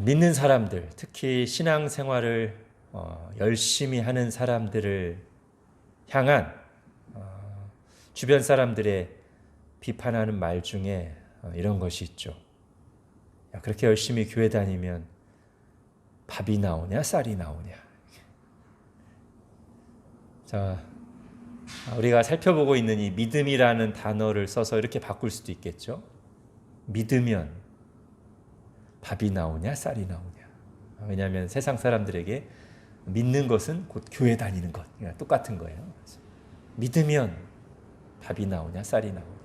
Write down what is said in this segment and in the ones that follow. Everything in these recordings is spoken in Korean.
믿는 사람들, 특히 신앙생활을 열심히 하는 사람들을 향한 주변 사람들의 비판하는 말 중에 이런 것이 있죠. 야, 그렇게 열심히 교회 다니면 밥이 나오냐 쌀이 나오냐. 자, 우리가 살펴보고 있는 이 믿음이라는 단어를 써서 이렇게 바꿀 수도 있겠죠. 믿으면 밥이 나오냐 쌀이 나오냐. 왜냐하면 세상 사람들에게 믿는 것은 곧 교회 다니는 것 똑같은 거예요. 믿으면 밥이 나오냐 쌀이 나오냐.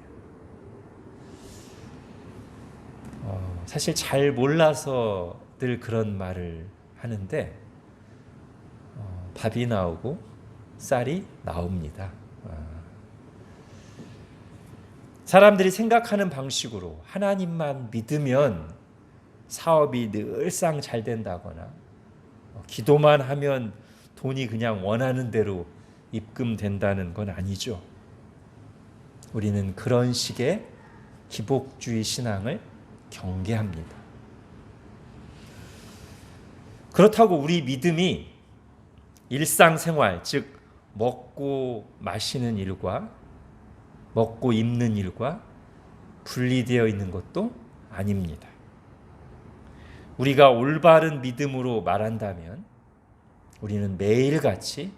사실 잘 몰라서 늘 그런 말을 하는데 밥이 나오고 쌀이 나옵니다. 사람들이 생각하는 방식으로 하나님만 믿으면 사업이 늘상 잘 된다거나 기도만 하면 돈이 그냥 원하는 대로 입금된다는 건 아니죠. 우리는 그런 식의 기복주의 신앙을 경계합니다. 그렇다고 우리 믿음이 일상생활, 즉 먹고 마시는 일과 먹고 입는 일과 분리되어 있는 것도 아닙니다. 우리가 올바른 믿음으로 말한다면 우리는 매일같이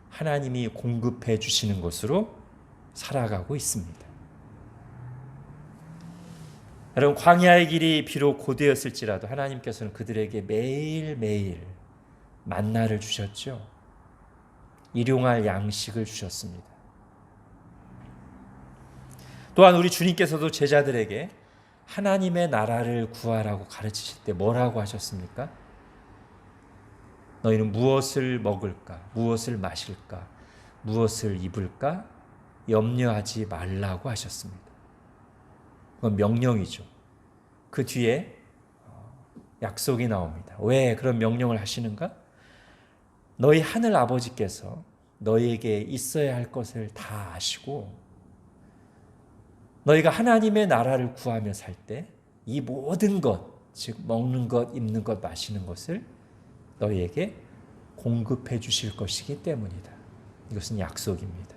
하나님이 공급해 주시는 것으로 살아가고 있습니다. 여러분, 광야의 길이 비록 고되었을지라도 하나님께서는 그들에게 매일매일 만나를 주셨죠. 일용할 양식을 주셨습니다. 또한 우리 주님께서도 제자들에게 하나님의 나라를 구하라고 가르치실 때 뭐라고 하셨습니까? 너희는 무엇을 먹을까? 무엇을 마실까? 무엇을 입을까? 염려하지 말라고 하셨습니다. 그건 명령이죠. 그 뒤에 약속이 나옵니다. 왜 그런 명령을 하시는가? 너희 하늘 아버지께서 너희에게 있어야 할 것을 다 아시고 너희가 하나님의 나라를 구하며 살 때 이 모든 것, 즉 먹는 것, 입는 것, 마시는 것을 너희에게 공급해 주실 것이기 때문이다. 이것은 약속입니다.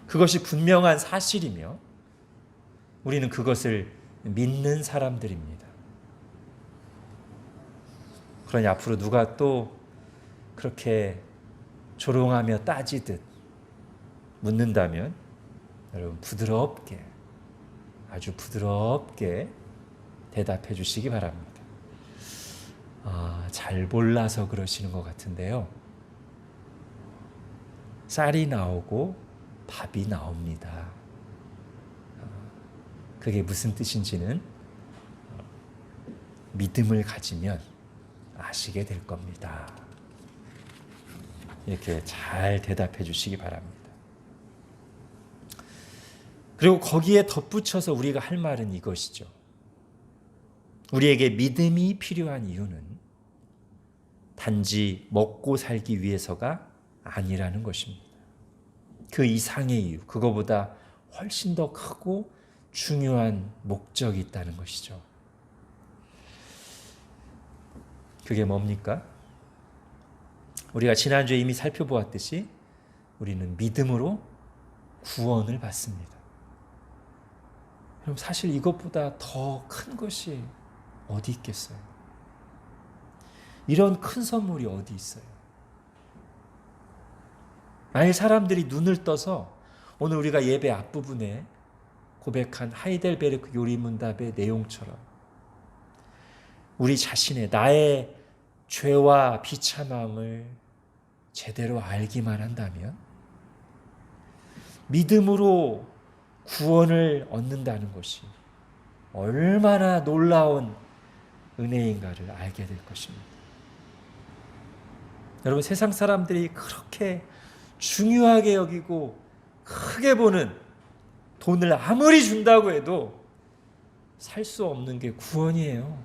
그것이 분명한 사실이며 우리는 그것을 믿는 사람들입니다. 그러니 앞으로 누가 또 그렇게 조롱하며 따지듯 묻는다면 여러분 부드럽게, 아주 부드럽게 대답해 주시기 바랍니다. 잘 몰라서 그러시는 것 같은데요. 쌀이 나오고 밥이 나옵니다. 그게 무슨 뜻인지는 믿음을 가지면 아시게 될 겁니다. 이렇게 잘 대답해 주시기 바랍니다. 그리고 거기에 덧붙여서 우리가 할 말은 이것이죠. 우리에게 믿음이 필요한 이유는 단지 먹고 살기 위해서가 아니라는 것입니다. 그 이상의 이유, 그거보다 훨씬 더 크고 중요한 목적이 있다는 것이죠. 그게 뭡니까? 우리가 지난주에 이미 살펴보았듯이 우리는 믿음으로 구원을 받습니다. 그럼 사실 이것보다 더 큰 것이 어디 있겠어요? 이런 큰 선물이 어디 있어요? 만약 사람들이 눈을 떠서 오늘 우리가 예배 앞부분에 고백한 하이델베르크 요리문답의 내용처럼 우리 자신의 나의 죄와 비참함을 제대로 알기만 한다면 믿음으로 구원을 얻는다는 것이 얼마나 놀라운 은혜인가를 알게 될 것입니다. 여러분, 세상 사람들이 그렇게 중요하게 여기고 크게 보는 돈을 아무리 준다고 해도 살 수 없는 게 구원이에요.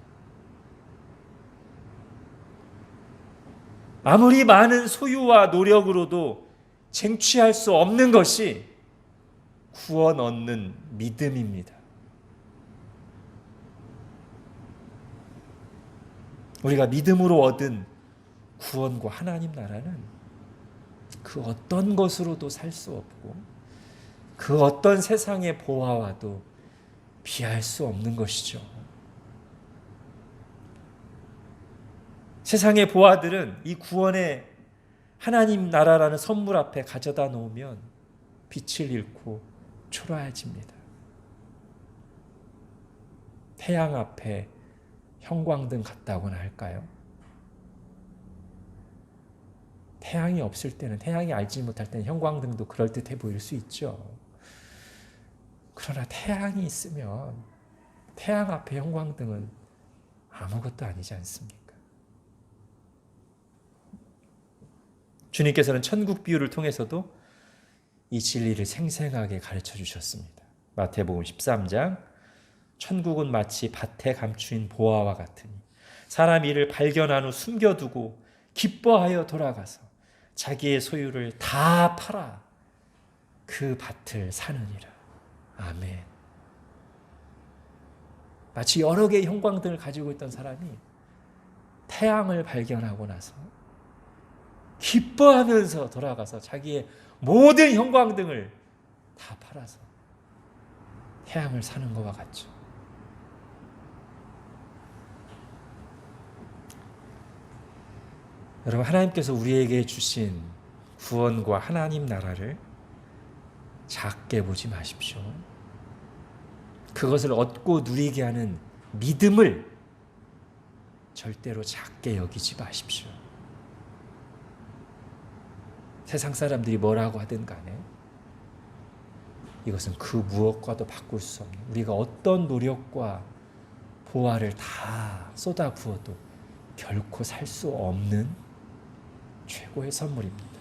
아무리 많은 소유와 노력으로도 쟁취할 수 없는 것이 구원 얻는 믿음입니다. 우리가 믿음으로 얻은 구원과 하나님 나라는 그 어떤 것으로도 살 수 없고 그 어떤 세상의 보화와도 비할 수 없는 것이죠. 세상의 보화들은 이 구원의 하나님 나라라는 선물 앞에 가져다 놓으면 빛을 잃고 초라해집니다. 태양 앞에 형광등 같다고나 할까요? 태양이 없을 때는, 태양이 알지 못할 때는 형광등도 그럴듯해 보일 수 있죠. 그러나 태양이 있으면 태양 앞에 형광등은 아무것도 아니지 않습니까? 주님께서는 천국 비유를 통해서도 이 진리를 생생하게 가르쳐 주셨습니다. 마태복음 13장, 천국은 마치 밭에 감추인 보화와 같으니 사람 이를 발견한 후 숨겨두고 기뻐하여 돌아가서 자기의 소유를 다 팔아 그 밭을 사느니라. 아멘. 마치 여러 개의 형광등을 가지고 있던 사람이 태양을 발견하고 나서 기뻐하면서 돌아가서 자기의 모든 형광등을 다 팔아서 태양을 사는 것과 같죠. 여러분, 하나님께서 우리에게 주신 구원과 하나님 나라를 작게 보지 마십시오. 그것을 얻고 누리게 하는 믿음을 절대로 작게 여기지 마십시오. 세상 사람들이 뭐라고 하든 간에 이것은 그 무엇과도 바꿀 수 없는, 우리가 어떤 노력과 보화를 다 쏟아 부어도 결코 살 수 없는 최고의 선물입니다.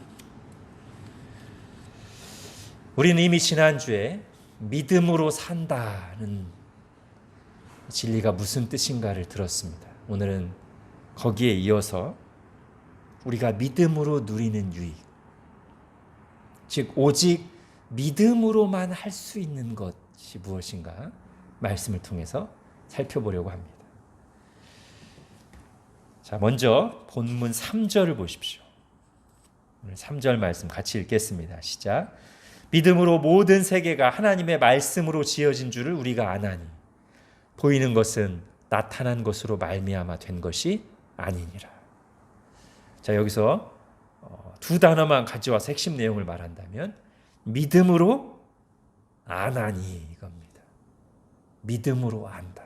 우리는 이미 지난주에 믿음으로 산다는 진리가 무슨 뜻인가를 들었습니다. 오늘은 거기에 이어서 우리가 믿음으로 누리는 유익, 즉 오직 믿음으로만 할 수 있는 것이 무엇인가 말씀을 통해서 살펴보려고 합니다. 자, 먼저 본문 3절을 보십시오. 오늘 3절 말씀 같이 읽겠습니다. 시작. 믿음으로 모든 세계가 하나님의 말씀으로 지어진 줄을 우리가 아나니 보이는 것은 나타난 것으로 말미암아 된 것이 아니니라. 자, 여기서 두 단어만 가져와서 핵심 내용을 말한다면 믿음으로 아나니 이겁니다. 믿음으로 안다.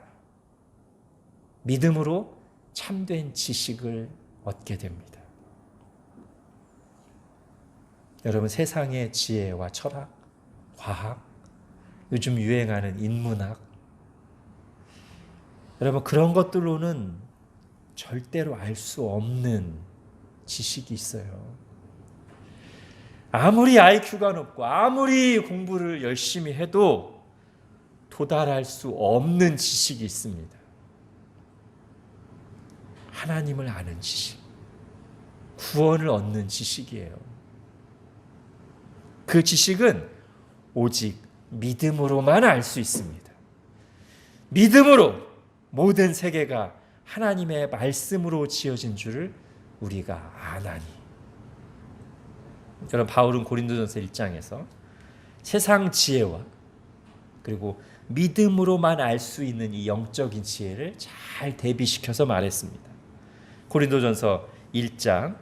믿음으로 참된 지식을 얻게 됩니다. 여러분, 세상의 지혜와 철학, 과학, 요즘 유행하는 인문학, 여러분 그런 것들로는 절대로 알 수 없는 지식이 있어요. 아무리 IQ가 높고 아무리 공부를 열심히 해도 도달할 수 없는 지식이 있습니다. 하나님을 아는 지식, 구원을 얻는 지식이에요. 그 지식은 오직 믿음으로만 알 수 있습니다. 믿음으로 모든 세계가 하나님의 말씀으로 지어진 줄을 우리가 아나니. 여러분, 바울은 고린도전서 1장에서 세상 지혜와 그리고 믿음으로만 알 수 있는 이 영적인 지혜를 잘 대비시켜서 말했습니다. 고린도전서 1장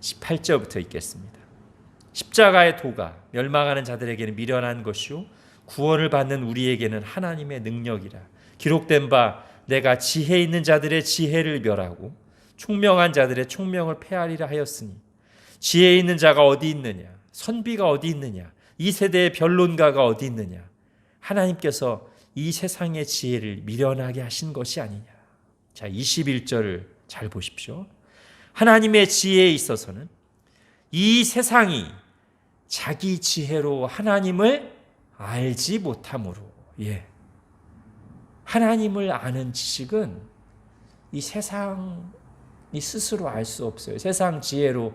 18절부터 읽겠습니다. 십자가의 도가 멸망하는 자들에게는 미련한 것이요 구원을 받는 우리에게는 하나님의 능력이라. 기록된 바 내가 지혜 있는 자들의 지혜를 멸하고 총명한 자들의 총명을 폐하리라 하였으니 지혜 있는 자가 어디 있느냐, 선비가 어디 있느냐, 이 세대의 변론가가 어디 있느냐. 하나님께서 이 세상의 지혜를 미련하게 하신 것이 아니냐. 자, 21절을 잘 보십시오. 하나님의 지혜에 있어서는 이 세상이 자기 지혜로 하나님을 알지 못함으로, 하나님을 아는 지식은 이 세상이 스스로 알 수 없어요. 세상 지혜로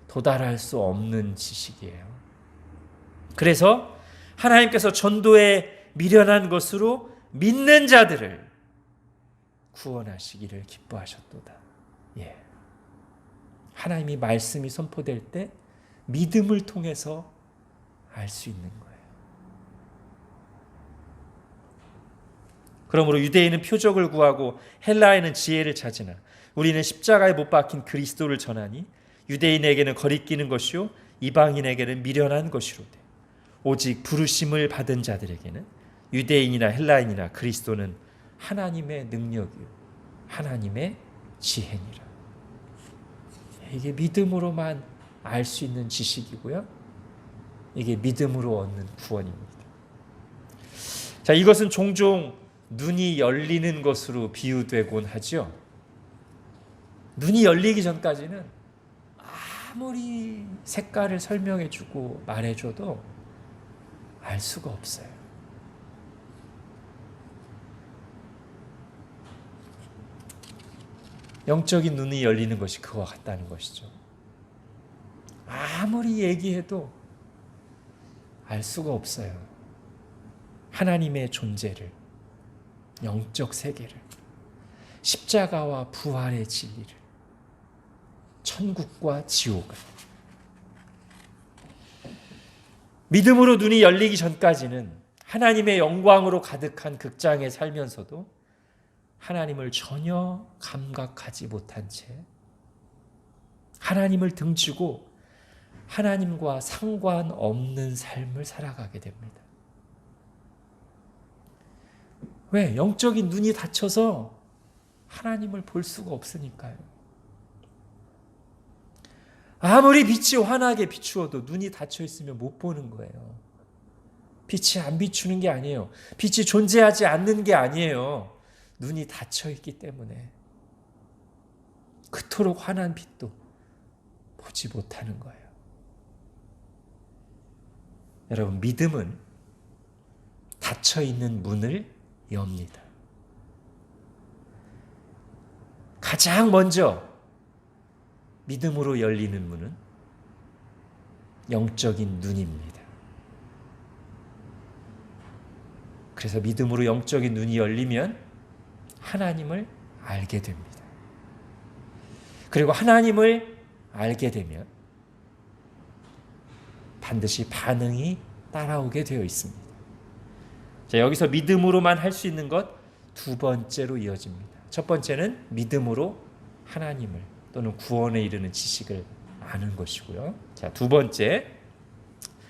도달할 수 없는 지식이에요. 그래서 하나님께서 전도에 미련한 것으로 믿는 자들을 구원하시기를 기뻐하셨도다. 예. 하나님이 말씀이 선포될 때 믿음을 통해서 알 수 있는 거예요. 그러므로 유대인은 표적을 구하고 헬라인은 지혜를 찾으나 우리는 십자가에 못 박힌 그리스도를 전하니 유대인에게는 거리끼는 것이요 이방인에게는 미련한 것이로되 오직 부르심을 받은 자들에게는 유대인이나 헬라인이나 그리스도는 하나님의 능력이요 하나님의 지혜니라. 이게 믿음으로만 알 수 있는 지식이고요. 이게 믿음으로 얻는 구원입니다. 자, 이것은 종종 눈이 열리는 것으로 비유되곤 하죠. 눈이 열리기 전까지는 아무리 색깔을 설명해주고 말해줘도 알 수가 없어요. 영적인 눈이 열리는 것이 그와 같다는 것이죠. 아무리 얘기해도 알 수가 없어요. 하나님의 존재를, 영적 세계를, 십자가와 부활의 진리를, 천국과 지옥을. 믿음으로 눈이 열리기 전까지는 하나님의 영광으로 가득한 극장에 살면서도 하나님을 전혀 감각하지 못한 채 하나님을 등지고 하나님과 상관없는 삶을 살아가게 됩니다. 왜? 영적인 눈이 닫혀서 하나님을 볼 수가 없으니까요. 아무리 빛이 환하게 비추어도 눈이 닫혀 있으면 못 보는 거예요. 빛이 안 비추는 게 아니에요. 빛이 존재하지 않는 게 아니에요. 눈이 닫혀 있기 때문에 그토록 환한 빛도 보지 못하는 거예요. 여러분, 믿음은 닫혀 있는 문을 엽니다. 가장 먼저 믿음으로 열리는 문은 영적인 눈입니다. 그래서 믿음으로 영적인 눈이 열리면 하나님을 알게 됩니다. 그리고 하나님을 알게 되면 반드시 반응이 따라오게 되어 있습니다. 자, 여기서 믿음으로만 할 수 있는 것 두 번째로 이어집니다. 첫 번째는 믿음으로 하나님을 또는 구원에 이르는 지식을 아는 것이고요. 자, 두 번째.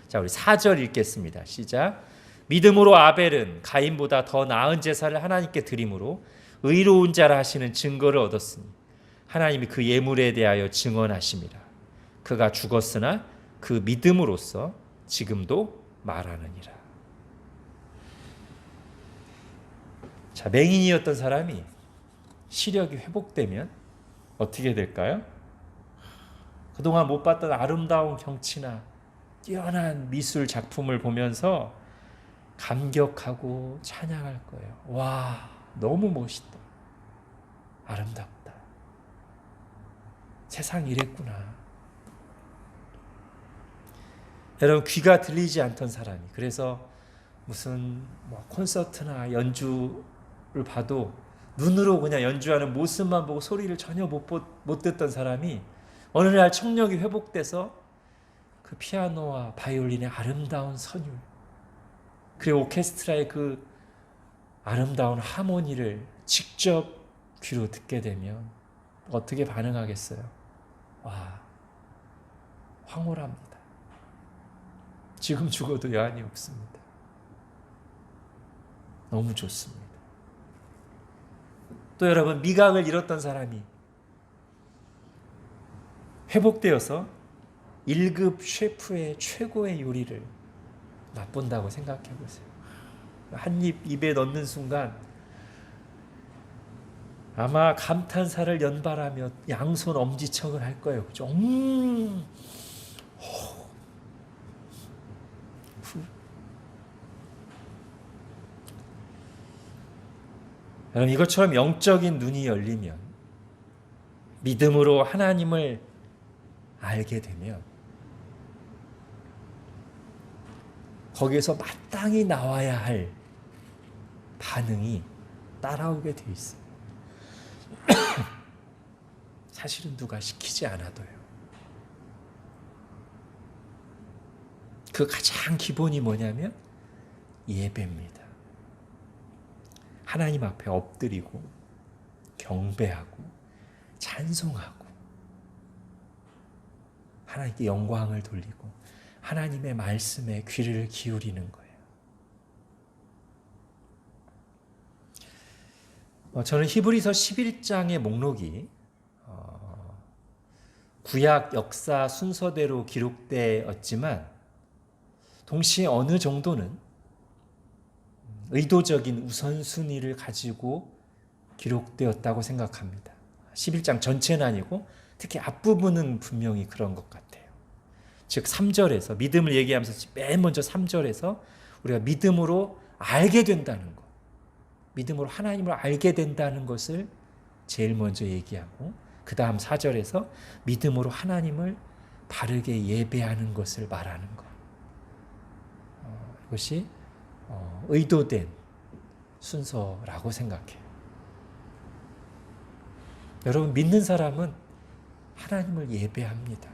자, 우리 4절 읽겠습니다. 시작. 믿음으로 아벨은 가인보다 더 나은 제사를 하나님께 드림으로 의로운 자라 하시는 증거를 얻었으니 하나님이 그 예물에 대하여 증언하심이라. 그가 죽었으나 그 믿음으로써 지금도 말하느니라. 자, 맹인이었던 사람이 시력이 회복되면 어떻게 될까요? 그동안 못 봤던 아름다운 경치나 뛰어난 미술 작품을 보면서 감격하고 찬양할 거예요. 와, 너무 멋있다. 아름답다. 세상이 이랬구나. 여러분, 귀가 들리지 않던 사람이 그래서 무슨 콘서트나 연주를 봐도 눈으로 그냥 연주하는 모습만 보고 소리를 전혀 못 듣던 사람이 어느 날 청력이 회복돼서 그 피아노와 바이올린의 아름다운 선율 그리고 오케스트라의 그 아름다운 하모니를 직접 귀로 듣게 되면 어떻게 반응하겠어요? 와, 황홀합니다. 지금 죽어도 여한이 없습니다. 너무 좋습니다. 또 여러분, 미각을 잃었던 사람이 회복되어서 1급 셰프의 최고의 요리를 맛본다고 생각해 보세요. 한 입 입에 넣는 순간 아마 감탄사를 연발하며 양손 엄지척을 할 거예요. 그죠? 여러분, 이것처럼 영적인 눈이 열리면 믿음으로 하나님을 알게 되면 거기에서 마땅히 나와야 할 반응이 따라오게 돼 있어요. 사실은 누가 시키지 않아도요. 그 가장 기본이 뭐냐면 예배입니다. 하나님 앞에 엎드리고 경배하고 찬송하고 하나님께 영광을 돌리고 하나님의 말씀에 귀를 기울이는 거예요. 저는 히브리서 11장의 목록이 구약 역사 순서대로 기록되었지만 동시에 어느 정도는 의도적인 우선순위를 가지고 기록되었다고 생각합니다. 11장 전체는 아니고 특히 앞부분은 분명히 그런 것 같아요. 즉 3절에서 믿음을 얘기하면서 맨 먼저 3절에서 우리가 믿음으로 알게 된다는 것, 믿음으로 하나님을 알게 된다는 것을 제일 먼저 얘기하고 그 다음 4절에서 믿음으로 하나님을 바르게 예배하는 것을 말하는 것. 이것이 의도된 순서라고 생각해요. 여러분, 믿는 사람은 하나님을 예배합니다.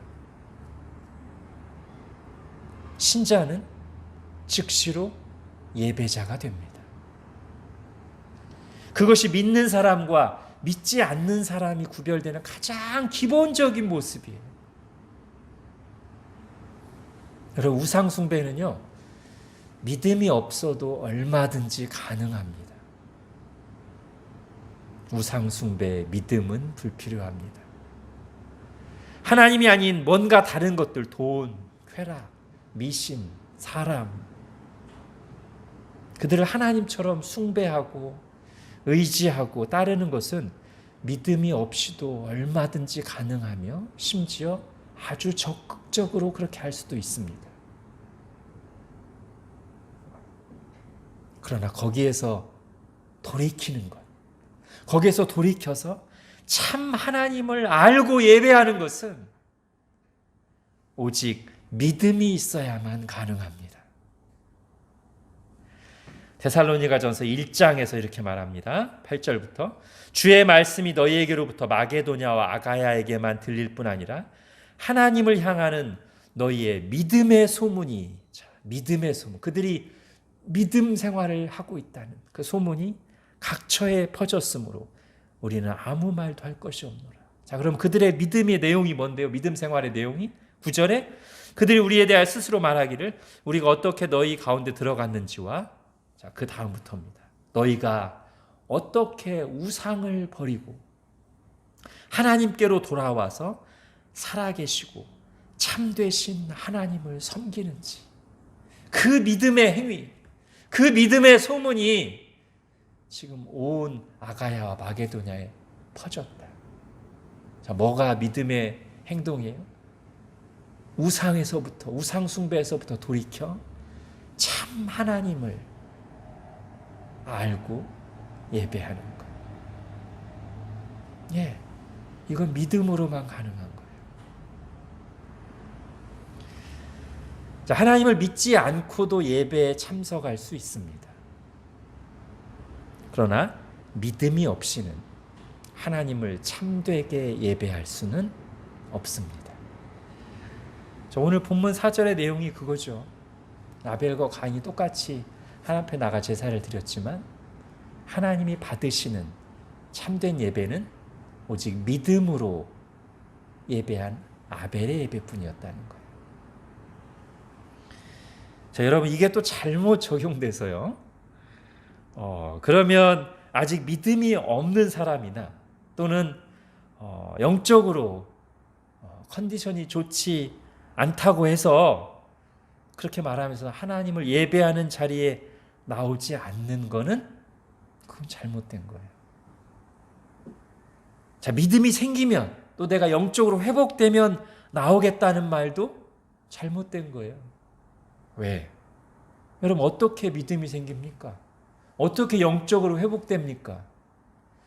신자는 즉시로 예배자가 됩니다. 그것이 믿는 사람과 믿지 않는 사람이 구별되는 가장 기본적인 모습이에요. 여러분, 우상숭배는요, 믿음이 없어도 얼마든지 가능합니다. 우상숭배의 믿음은 불필요합니다. 하나님이 아닌 뭔가 다른 것들, 돈, 쾌락, 미신, 사람, 그들을 하나님처럼 숭배하고 의지하고 따르는 것은 믿음이 없이도 얼마든지 가능하며 심지어 아주 적극적으로 그렇게 할 수도 있습니다. 그러나 거기에서 돌이키는 것, 거기에서 돌이켜서 참 하나님을 알고 예배하는 것은 오직 믿음이 있어야만 가능합니다. 데살로니가전서 1장에서 이렇게 말합니다. 8절부터 주의 말씀이 너희에게로부터 마게도냐와 아가야에게만 들릴 뿐 아니라 하나님을 향하는 너희의 믿음의 소문이, 믿음의 소문, 그들이 믿음 생활을 하고 있다는 그 소문이 각처에 퍼졌으므로 우리는 아무 말도 할 것이 없노라. 자, 그럼 그들의 믿음의 내용이 뭔데요? 믿음 생활의 내용이 9절에 그들이 우리에 대하여 스스로 말하기를 우리가 어떻게 너희 가운데 들어갔는지와, 자, 그 다음부터입니다. 너희가 어떻게 우상을 버리고 하나님께로 돌아와서 살아계시고 참되신 하나님을 섬기는지, 그 믿음의 행위, 그 믿음의 소문이 지금 온 아가야와 마게도냐에 퍼졌다. 자, 뭐가 믿음의 행동이에요? 우상에서부터, 우상 숭배에서부터 돌이켜 참 하나님을 알고 예배하는 것. 예, 이건 믿음으로만 가능한 거예요. 자, 하나님을 믿지 않고도 예배에 참석할 수 있습니다. 그러나 믿음이 없이는 하나님을 참되게 예배할 수는 없습니다. 오늘 본문 4절의 내용이 그거죠. 아벨과 가인이 똑같이 하나님 앞에 나가 제사를 드렸지만 하나님이 받으시는 참된 예배는 오직 믿음으로 예배한 아벨의 예배뿐이었다는 거예요. 자, 여러분, 이게 또 잘못 적용돼서요. 그러면 아직 믿음이 없는 사람이나 또는 영적으로 컨디션이 좋지 않다고 해서 그렇게 말하면서 하나님을 예배하는 자리에 나오지 않는 거는 그건 잘못된 거예요. 자, 믿음이 생기면 또 내가 영적으로 회복되면 나오겠다는 말도 잘못된 거예요. 왜? 여러분, 어떻게 믿음이 생깁니까? 어떻게 영적으로 회복됩니까?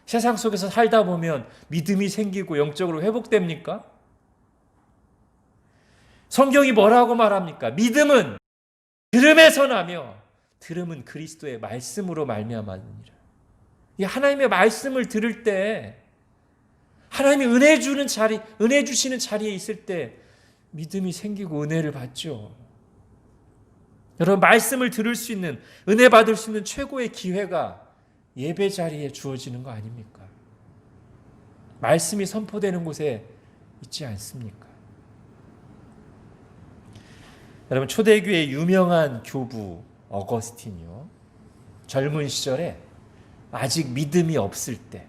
세상 속에서 살다 보면 믿음이 생기고 영적으로 회복됩니까? 성경이 뭐라고 말합니까? 믿음은 들음에서 나며 들음은 그리스도의 말씀으로 말미암았느니라. 이 하나님의 말씀을 들을 때 하나님이 은혜 주는 자리, 은혜 주시는 자리에 있을 때 믿음이 생기고 은혜를 받죠. 여러분, 말씀을 들을 수 있는, 은혜 받을 수 있는 최고의 기회가 예배 자리에 주어지는 거 아닙니까? 말씀이 선포되는 곳에 있지 않습니까? 여러분, 초대교회의 유명한 교부 어거스틴이요, 젊은 시절에 아직 믿음이 없을 때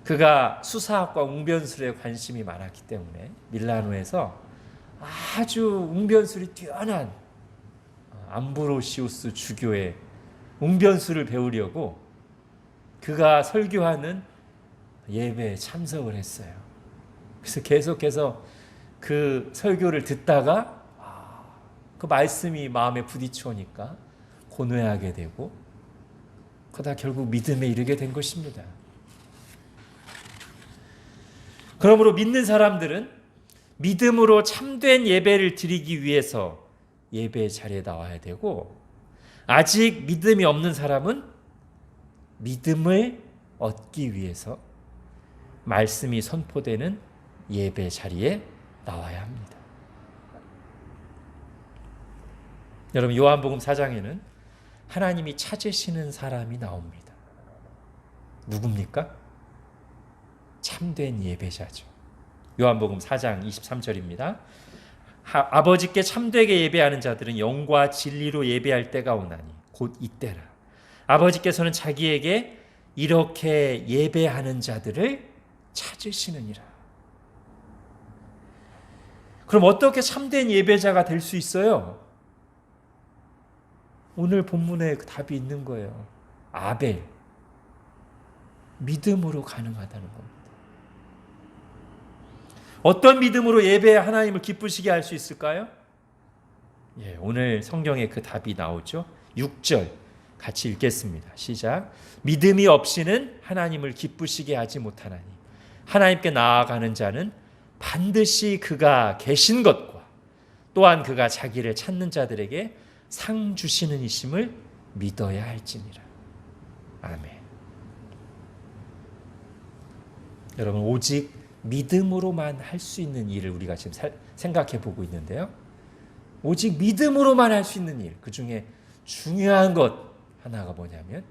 그가 수사학과 웅변술에 관심이 많았기 때문에 밀라노에서 아주 웅변술이 뛰어난 암브로시우스 주교의 웅변술을 배우려고 그가 설교하는 예배에 참석을 했어요. 그래서 계속해서 그 설교를 듣다가 그 말씀이 마음에 부딪혀오니까 고뇌하게 되고, 그러다 결국 믿음에 이르게 된 것입니다. 그러므로 믿는 사람들은 믿음으로 참된 예배를 드리기 위해서 예배 자리에 나와야 되고, 아직 믿음이 없는 사람은 믿음을 얻기 위해서 말씀이 선포되는 예배 자리에 나와야 합니다. 여러분, 요한복음 4장에는 하나님이 찾으시는 사람이 나옵니다. 누굽니까? 참된 예배자죠. 요한복음 4장 23절입니다. 아버지께 참되게 예배하는 자들은 영과 진리로 예배할 때가 오나니 곧 이때라. 아버지께서는 자기에게 이렇게 예배하는 자들을 찾으시느니라. 그럼 어떻게 참된 예배자가 될 수 있어요? 오늘 본문에 그 답이 있는 거예요. 아벨. 믿음으로 가능하다는 겁니다. 어떤 믿음으로 예배에 하나님을 기쁘시게 할 수 있을까요? 오늘 성경에 그 답이 나오죠. 6절 같이 읽겠습니다. 시작. 믿음이 없이는 하나님을 기쁘시게 하지 못하나니 하나님께 나아가는 자는 반드시 그가 계신 것과 또한 그가 자기를 찾는 자들에게 상 주시는 이심을 믿어야 할지니라. 아멘. 여러분, 오직 믿음으로만 할 수 있는 일을 우리가 지금 생각해 보고 있는데요. 오직 믿음으로만 할 수 있는 일, 그 중에 중요한 것 하나가 뭐냐면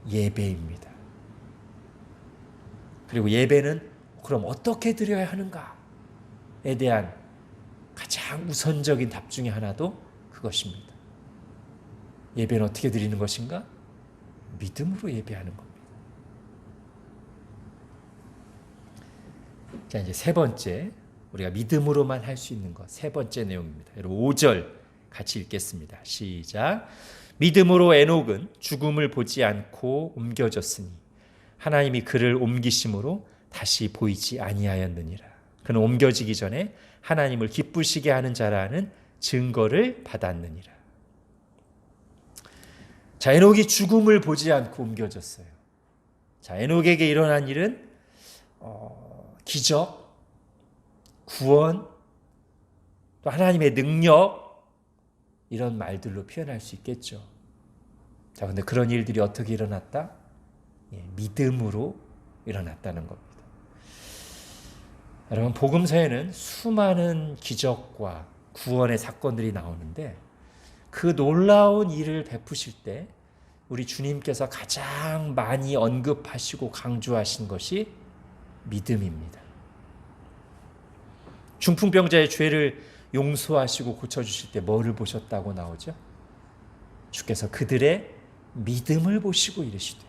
예배입니다. 그리고 예배는 그럼 어떻게 드려야 하는가에 대한 가장 우선적인 답 중에 하나도 그것입니다. 예배는 어떻게 드리는 것인가? 믿음으로 예배하는 겁니다. 자, 이제 세 번째, 우리가 믿음으로만 할 수 있는 것, 세 번째 내용입니다. 여러분, 5절 같이 읽겠습니다. 시작. 믿음으로 에녹은 죽음을 보지 않고 옮겨졌으니 하나님이 그를 옮기심으로 다시 보이지 아니하였느니라. 그는 옮겨지기 전에 하나님을 기쁘시게 하는 자라는 증거를 받았느니라. 자, 에녹이 죽음을 보지 않고 옮겨졌어요. 자, 에녹에게 일어난 일은 기적, 구원, 또 하나님의 능력, 이런 말들로 표현할 수 있겠죠. 자, 근데 그런 일들이 어떻게 일어났다? 믿음으로 일어났다는 겁니다. 여러분, 복음서에는 수많은 기적과 구원의 사건들이 나오는데 그 놀라운 일을 베푸실 때 우리 주님께서 가장 많이 언급하시고 강조하신 것이 믿음입니다. 중풍병자의 죄를 용서하시고 고쳐주실 때 뭐를 보셨다고 나오죠? 주께서 그들의 믿음을 보시고 이르시되,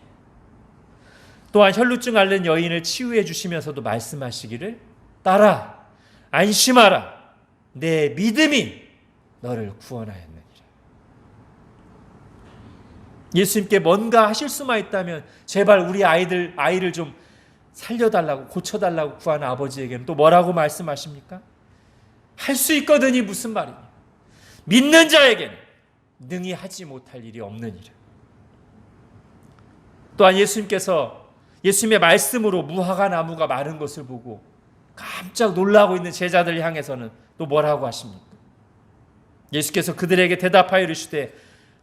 또한 혈루증 앓는 여인을 치유해 주시면서도 말씀하시기를 따라 안심하라 내 믿음이 너를 구원하였느니라. 예수님께 뭔가 하실 수만 있다면 제발 우리 아이를 좀 살려달라고 고쳐달라고 구하는 아버지에게는 또 뭐라고 말씀하십니까? 할 수 있거든이 무슨 말이냐? 믿는 자에게는 능히 하지 못할 일이 없느니라. 또한 예수님께서 예수님의 말씀으로 무화과 나무가 마른 것을 보고 깜짝 놀라고 있는 제자들 향해서는 또 뭐라고 하십니까? 예수께서 그들에게 대답하여 이르시되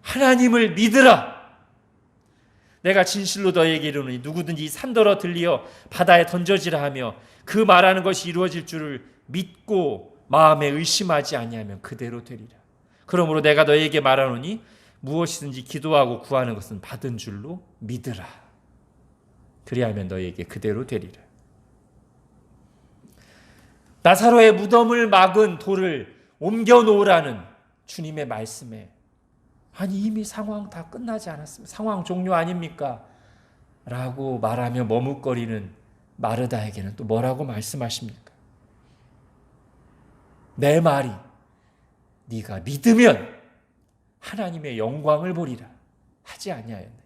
하나님을 믿으라. 내가 진실로 너에게 이르노니 누구든지 산더러 들리어 바다에 던져지라 하며 그 말하는 것이 이루어질 줄을 믿고 마음에 의심하지 아니하면 그대로 되리라. 그러므로 내가 너에게 말하노니 무엇이든지 기도하고 구하는 것은 받은 줄로 믿으라. 그리하면 너에게 그대로 되리라. 나사로의 무덤을 막은 돌을 옮겨 놓으라는 주님의 말씀에, 아니 이미 상황 다 끝나지 않았습니까? 상황 종료 아닙니까? 라고 말하며 머뭇거리는 마르다에게는 또 뭐라고 말씀하십니까? 내 말이 네가 믿으면 하나님의 영광을 보리라 하지 아니하였느냐.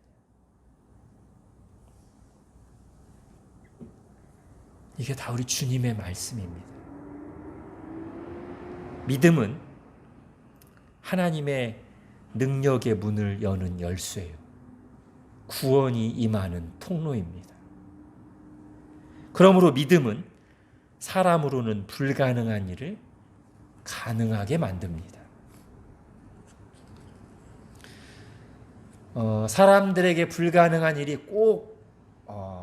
이게 다 우리 주님의 말씀입니다. 믿음은 하나님의 능력의 문을 여는 열쇠예요. 구원이 임하는 통로입니다. 그러므로 믿음은 사람으로는 불가능한 일을 가능하게 만듭니다. 사람들에게 불가능한 일이 꼭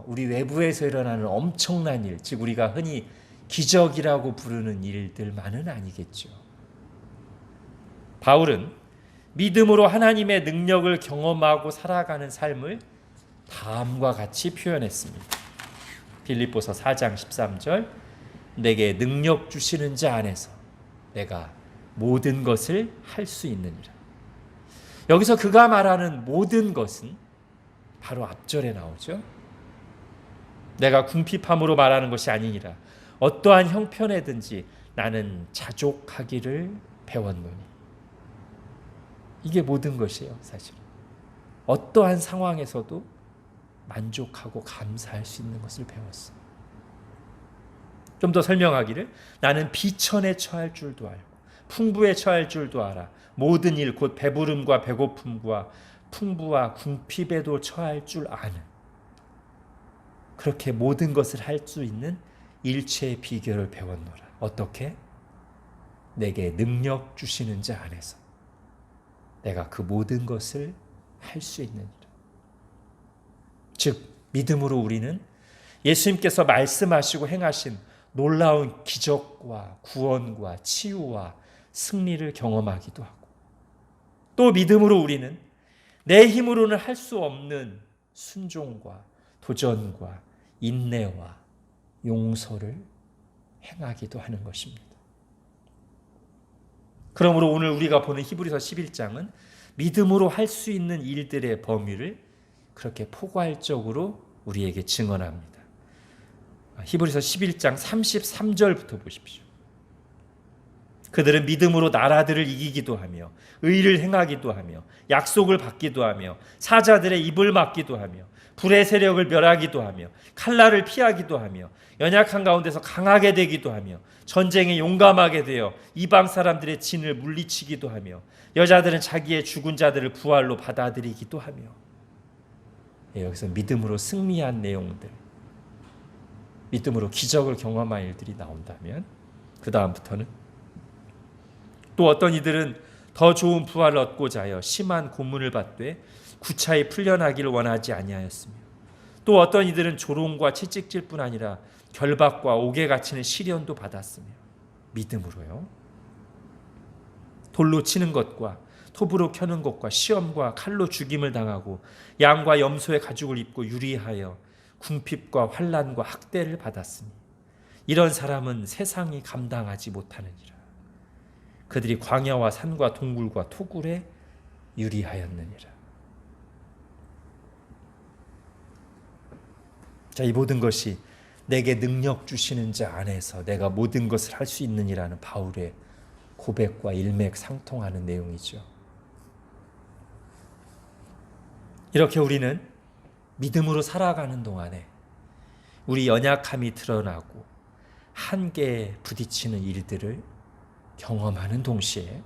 우리 외부에서 일어나는 엄청난 일, 즉 우리가 흔히 기적이라고 부르는 일들만은 아니겠죠. 바울은 믿음으로 하나님의 능력을 경험하고 살아가는 삶을 다음과 같이 표현했습니다. 빌립보서 4장 13절, 내게 능력 주시는 자 안에서 내가 모든 것을 할 수 있느니라. 여기서 그가 말하는 모든 것은 바로 앞절에 나오죠. 내가 궁핍함으로 말하는 것이 아니니라. 어떠한 형편에든지 나는 자족하기를 배웠노니. 이게 모든 것이에요, 사실. 어떠한 상황에서도 만족하고 감사할 수 있는 것을 배웠어요. 좀 더 설명하기를, 나는 비천에 처할 줄도 알고 풍부에 처할 줄도 알아. 모든 일 곧 배부름과 배고픔과 풍부와 궁핍에도 처할 줄 아는, 그렇게 모든 것을 할 수 있는 일체의 비결을 배웠노라. 어떻게? 내게 능력 주시는 자 안에서 내가 그 모든 것을 할 수 있느니라. 즉 믿음으로 우리는 예수님께서 말씀하시고 행하신 놀라운 기적과 구원과 치유와 승리를 경험하기도 하고, 또 믿음으로 우리는 내 힘으로는 할 수 없는 순종과 도전과 인내와 용서를 행하기도 하는 것입니다. 그러므로 오늘 우리가 보는 히브리서 11장은 믿음으로 할 수 있는 일들의 범위를 그렇게 포괄적으로 우리에게 증언합니다. 히브리서 11장 33절부터 보십시오. 그들은 믿음으로 나라들을 이기기도 하며 의를 행하기도 하며 약속을 받기도 하며 사자들의 입을 막기도 하며 불의 세력을 멸하기도 하며 칼날을 피하기도 하며 연약한 가운데서 강하게 되기도 하며 전쟁에 용감하게 되어 이방 사람들의 진을 물리치기도 하며 여자들은 자기의 죽은 자들을 부활로 받아들이기도 하며. 여기서 믿음으로 승리한 내용들, 믿음으로 기적을 경험한 일들이 나온다면 그 다음부터는 또 어떤 이들은 더 좋은 부활을 얻고자 하여 심한 고문을 받되 구차히 풀려나기를 원하지 아니하였으며, 또 어떤 이들은 조롱과 채찍질뿐 아니라 결박과 옥에 갇히는 시련도 받았으며, 믿음으로요. 돌로 치는 것과 톱으로 켜는 것과 시험과 칼로 죽임을 당하고 양과 염소의 가죽을 입고 유리하여 궁핍과 환난과 학대를 받았으니 이런 사람은 세상이 감당하지 못하느니라. 그들이 광야와 산과 동굴과 토굴에 유리하였느니라. 자, 이 모든 것이 내게 능력 주시는 자 안에서 내가 모든 것을 할 수 있느니라는 바울의 고백과 일맥상통하는 내용이죠. 이렇게 우리는 믿음으로 살아가는 동안에 우리 연약함이 드러나고 한계에 부딪히는 일들을 경험하는 동시에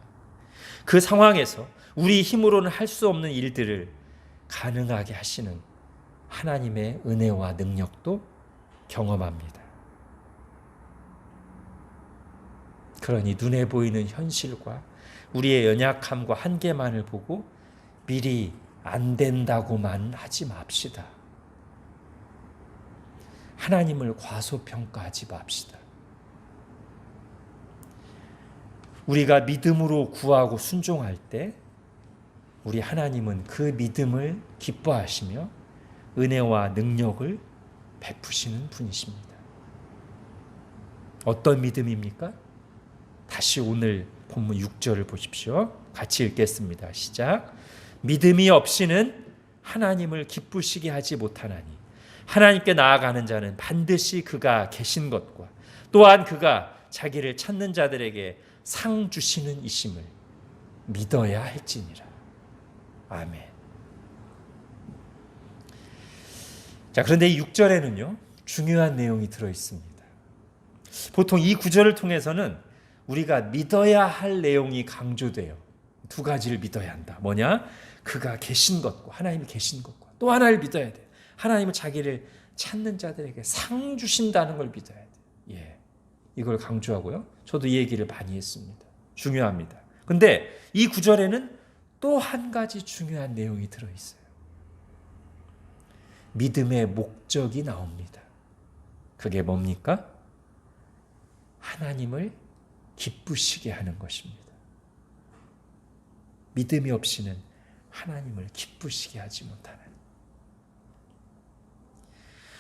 그 상황에서 우리 힘으로는 할 수 없는 일들을 가능하게 하시는 하나님의 은혜와 능력도 경험합니다. 그러니 눈에 보이는 현실과 우리의 연약함과 한계만을 보고 미리 안 된다고만 하지 맙시다. 하나님을 과소평가하지 맙시다. 우리가 믿음으로 구하고 순종할 때 우리 하나님은 그 믿음을 기뻐하시며 은혜와 능력을 베푸시는 분이십니다. 어떤 믿음입니까? 다시 오늘 본문 6절을 보십시오. 같이 읽겠습니다. 시작. 믿음이 없이는 하나님을 기쁘시게 하지 못하나니 하나님께 나아가는 자는 반드시 그가 계신 것과 또한 그가 자기를 찾는 자들에게 상 주시는 이심을 믿어야 할지니라. 아멘. 자, 그런데 이 6절에는요, 중요한 내용이 들어 있습니다. 보통 이 구절을 통해서는 우리가 믿어야 할 내용이 강조돼요. 두 가지를 믿어야 한다. 뭐냐? 그가 계신 것과 하나님이 계신 것과 또 하나를 믿어야 돼요. 하나님은 자기를 찾는 자들에게 상 주신다는 걸 믿어야 돼요. 예, 이걸 강조하고요. 저도 이 얘기를 많이 했습니다. 중요합니다. 근데 이 구절에는 또 한 가지 중요한 내용이 들어있어요. 믿음의 목적이 나옵니다. 그게 뭡니까? 하나님을 기쁘시게 하는 것입니다. 믿음이 없이는 하나님을 기쁘시게 하지 못하는.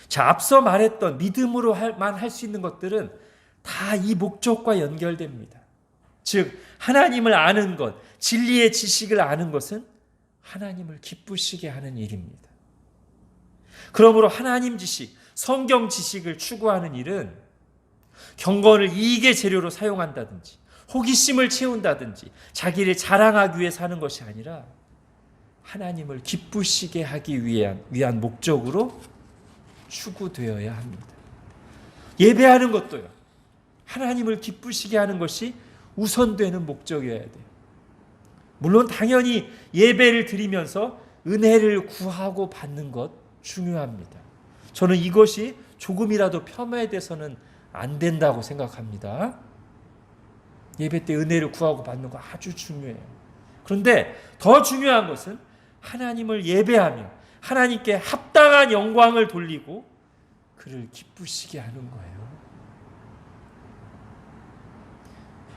자, 앞서 말했던 믿음으로만 할 수 있는 것들은 다 이 목적과 연결됩니다. 즉 하나님을 아는 것, 진리의 지식을 아는 것은 하나님을 기쁘시게 하는 일입니다. 그러므로 하나님 지식, 성경 지식을 추구하는 일은 경건을 이익의 재료로 사용한다든지 호기심을 채운다든지 자기를 자랑하기 위해서 하는 것이 아니라 하나님을 기쁘시게 하기 위한 목적으로 추구되어야 합니다. 예배하는 것도요, 하나님을 기쁘시게 하는 것이 우선되는 목적이어야 돼요. 물론 당연히 예배를 드리면서 은혜를 구하고 받는 것 중요합니다. 저는 이것이 조금이라도 폄훼돼서는 안 된다고 생각합니다. 예배 때 은혜를 구하고 받는 거 아주 중요해요. 그런데 더 중요한 것은 하나님을 예배하며 하나님께 합당한 영광을 돌리고 그를 기쁘시게 하는 거예요.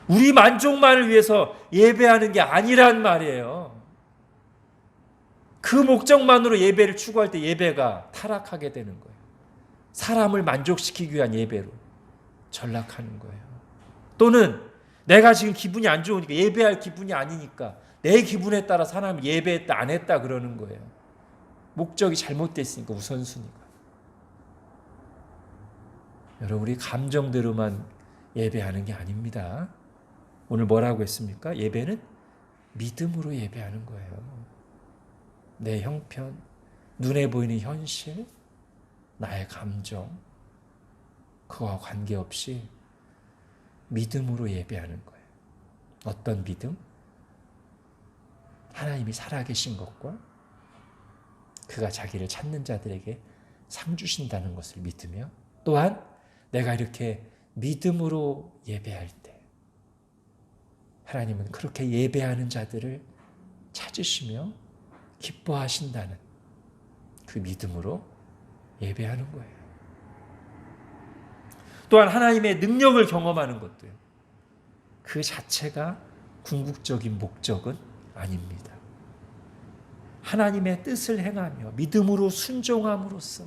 우리 만족만을 위해서 예배하는 게 아니란 말이에요. 그 목적만으로 예배를 추구할 때 예배가 타락하게 되는 거예요. 사람을 만족시키기 위한 예배로 전락하는 거예요. 또는 내가 지금 기분이 안 좋으니까, 예배할 기분이 아니니까 내 기분에 따라 사람을 예배했다 안 했다 그러는 거예요. 목적이 잘못됐으니까, 우선순위가. 여러분, 우리 감정대로만 예배하는 게 아닙니다. 오늘 뭐라고 했습니까? 예배는 믿음으로 예배하는 거예요. 내 형편, 눈에 보이는 현실, 나의 감정, 그와 관계없이 믿음으로 예배하는 거예요. 어떤 믿음? 하나님이 살아계신 것과 그가 자기를 찾는 자들에게 상 주신다는 것을 믿으며, 또한 내가 이렇게 믿음으로 예배할 때 하나님은 그렇게 예배하는 자들을 찾으시며 기뻐하신다는 그 믿음으로 예배하는 거예요. 또한 하나님의 능력을 경험하는 것도요, 그 자체가 궁극적인 목적은 아닙니다. 하나님의 뜻을 행하며 믿음으로 순종함으로써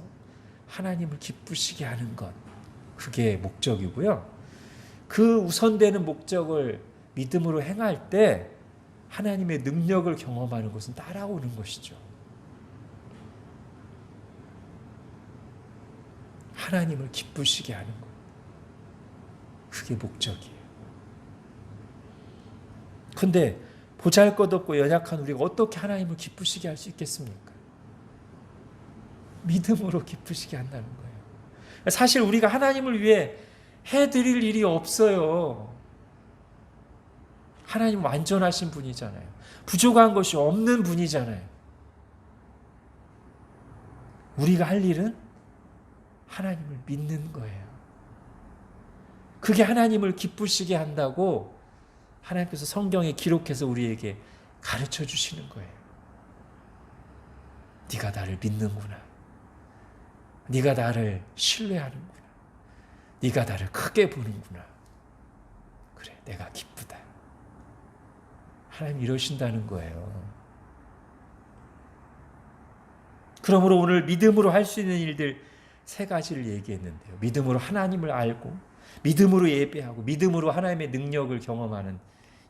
하나님을 기쁘시게 하는 것, 그게 목적이고요. 그 우선되는 목적을 믿음으로 행할 때 하나님의 능력을 경험하는 것은 따라오는 것이죠. 하나님을 기쁘시게 하는 것, 그게 목적이에요. 그런데 보잘것없고 연약한 우리가 어떻게 하나님을 기쁘시게 할 수 있겠습니까? 믿음으로 기쁘시게 한다는 거예요. 사실 우리가 하나님을 위해 해드릴 일이 없어요. 하나님 완전하신 분이잖아요. 부족한 것이 없는 분이잖아요. 우리가 할 일은 하나님을 믿는 거예요. 그게 하나님을 기쁘시게 한다고 하나님께서 성경에 기록해서 우리에게 가르쳐 주시는 거예요. 네가 나를 믿는구나. 네가 나를 신뢰하는구나. 네가 나를 크게 보는구나. 그래, 내가 기쁘다. 하나님 이러신다는 거예요. 그러므로 오늘 믿음으로 할 수 있는 일들 3가지를 얘기했는데요. 믿음으로 하나님을 알고, 믿음으로 예배하고, 믿음으로 하나님의 능력을 경험하는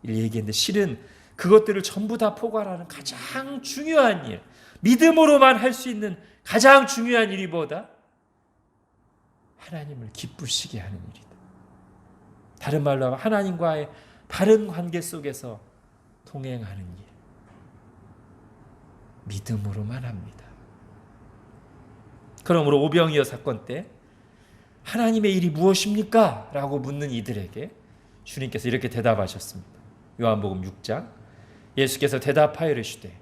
일 얘기했는데, 실은 그것들을 전부 다 포괄하는 가장 중요한 일, 믿음으로만 할 수 있는 가장 중요한 일이 뭐다? 하나님을 기쁘시게 하는 일이다. 다른 말로 하면 하나님과의 바른 관계 속에서 동행하는 일, 믿음으로만 합니다. 그러므로 오병이어 사건 때 하나님의 일이 무엇입니까? 라고 묻는 이들에게 주님께서 이렇게 대답하셨습니다. 요한복음 6장 예수께서 대답하여 이르시되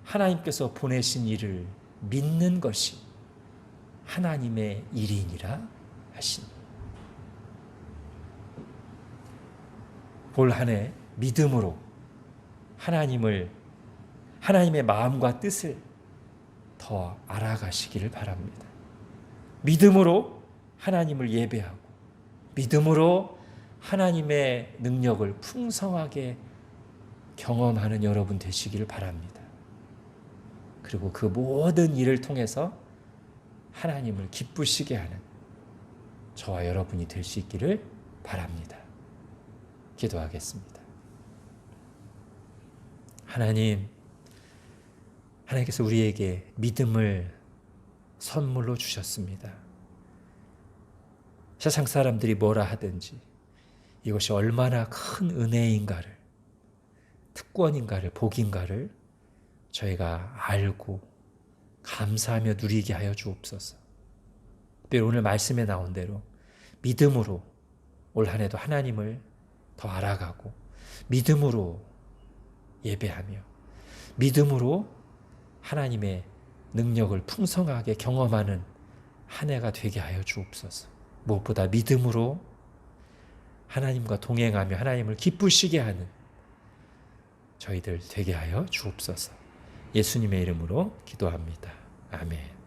하나님께서 보내신 일을 믿는 것이 하나님의 일이니라 하시니. 올 한 해 믿음으로 하나님의 마음과 뜻을 더 알아가시기를 바랍니다. 믿음으로 하나님을 예배하고, 믿음으로 하나님의 능력을 풍성하게 경험하는 여러분 되시기를 바랍니다. 그리고 그 모든 일을 통해서 하나님을 기쁘시게 하는 저와 여러분이 될 수 있기를 바랍니다. 기도하겠습니다. 하나님께서 우리에게 믿음을 선물로 주셨습니다. 세상 사람들이 뭐라 하든지 이것이 얼마나 큰 은혜인가를, 특권인가를, 복인가를 저희가 알고 감사하며 누리게 하여 주옵소서. 특별히 오늘 말씀에 나온 대로 믿음으로 올 한 해도 하나님을 더 알아가고, 믿음으로 예배하며, 믿음으로 하나님의 능력을 풍성하게 경험하는 한 해가 되게 하여 주옵소서. 무엇보다 믿음으로 하나님과 동행하며 하나님을 기쁘시게 하는 저희들 되게 하여 주옵소서. 예수님의 이름으로 기도합니다. 아멘.